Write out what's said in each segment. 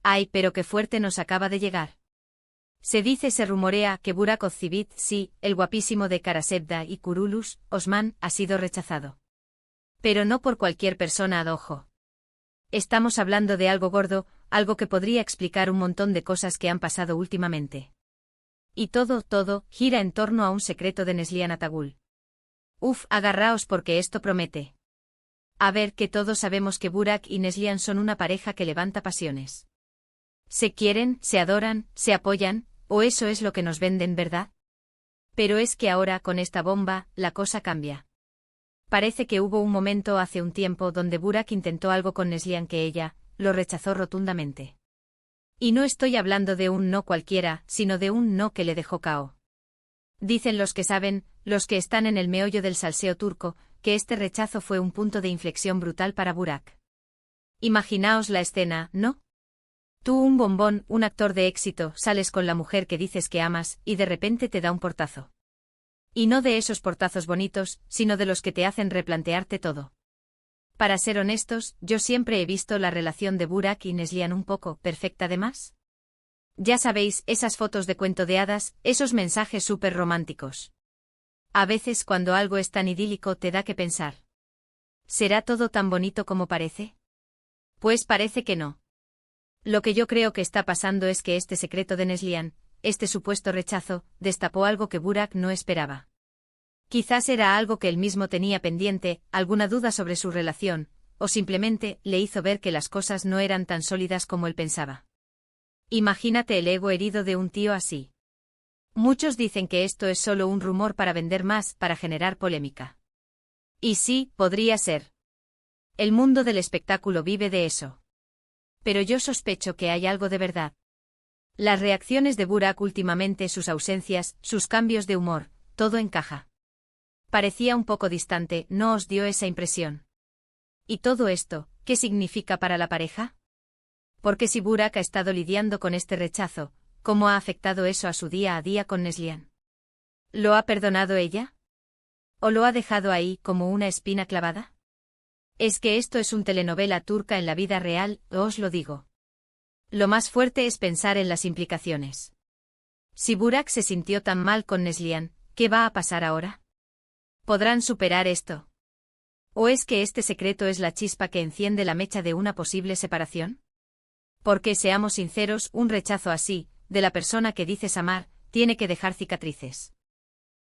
Ay, pero qué fuerte nos acaba de llegar. Se rumorea que Burak Ozcivit, sí, el guapísimo de Karasevda y Kurulus, Osman, ha sido rechazado. Pero no por cualquier persona ad hoc. Estamos hablando de algo gordo, algo que podría explicar un montón de cosas que han pasado últimamente. Y todo, gira en torno a un secreto de Neslihan Atagul. Uf, agarraos porque esto promete. A ver, que todos sabemos que Burak y Neslihan son una pareja que levanta pasiones. Se quieren, se adoran, se apoyan, o eso es lo que nos venden, ¿verdad? Pero es que ahora, con esta bomba, la cosa cambia. Parece que hubo un momento hace un tiempo donde Burak intentó algo con Neslihan que ella lo rechazó rotundamente. Y no estoy hablando de un no cualquiera, sino de un no que le dejó cao. Dicen los que saben, los que están en el meollo del salseo turco, que este rechazo fue un punto de inflexión brutal para Burak. Imaginaos la escena, ¿no? Tú, un bombón, un actor de éxito, sales con la mujer que dices que amas, y de repente te da un portazo. Y no de esos portazos bonitos, sino de los que te hacen replantearte todo. Para ser honestos, yo siempre he visto la relación de Burak y Neslihan un poco perfecta además. Ya sabéis, esas fotos de cuento de hadas, esos mensajes súper románticos. A veces cuando algo es tan idílico te da que pensar. ¿Será todo tan bonito como parece? Pues parece que no. Lo que yo creo que está pasando es que este secreto de Neslihan, este supuesto rechazo, destapó algo que Burak no esperaba. Quizás era algo que él mismo tenía pendiente, alguna duda sobre su relación, o simplemente le hizo ver que las cosas no eran tan sólidas como él pensaba. Imagínate el ego herido de un tío así. Muchos dicen que esto es solo un rumor para vender más, para generar polémica. Y sí, podría ser. El mundo del espectáculo vive de eso. Pero yo sospecho que hay algo de verdad. Las reacciones de Burak últimamente, sus ausencias, sus cambios de humor, todo encaja. Parecía un poco distante, ¿no os dio esa impresión? ¿Y todo esto, qué significa para la pareja? Porque si Burak ha estado lidiando con este rechazo, ¿cómo ha afectado eso a su día a día con Neslihan? ¿Lo ha perdonado ella? ¿O lo ha dejado ahí como una espina clavada? Es que esto es una telenovela turca en la vida real, os lo digo. Lo más fuerte es pensar en las implicaciones. Si Burak se sintió tan mal con Neslihan, ¿qué va a pasar ahora? ¿Podrán superar esto? ¿O es que este secreto es la chispa que enciende la mecha de una posible separación? Porque seamos sinceros, un rechazo así, de la persona que dices amar, tiene que dejar cicatrices.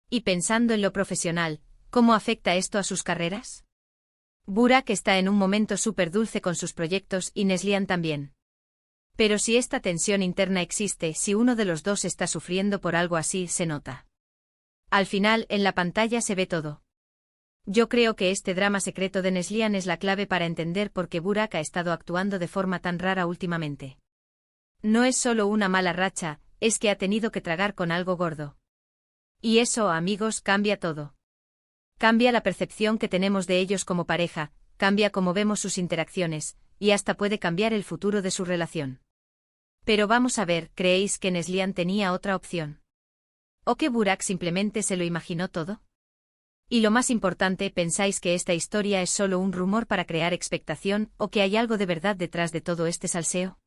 Y pensando en lo profesional, ¿cómo afecta esto a sus carreras? Burak está en un momento súper dulce con sus proyectos y Neslihan también. Pero si esta tensión interna existe, si uno de los dos está sufriendo por algo así, se nota. Al final, en la pantalla se ve todo. Yo creo que este drama secreto de Neslihan es la clave para entender por qué Burak ha estado actuando de forma tan rara últimamente. No es solo una mala racha, es que ha tenido que tragar con algo gordo. Y eso, amigos, cambia todo. Cambia la percepción que tenemos de ellos como pareja, cambia cómo vemos sus interacciones, y hasta puede cambiar el futuro de su relación. Pero vamos a ver, ¿creéis que Neslihan tenía otra opción? ¿O que Burak simplemente se lo imaginó todo? Y lo más importante, ¿pensáis que esta historia es solo un rumor para crear expectación, o que hay algo de verdad detrás de todo este salseo?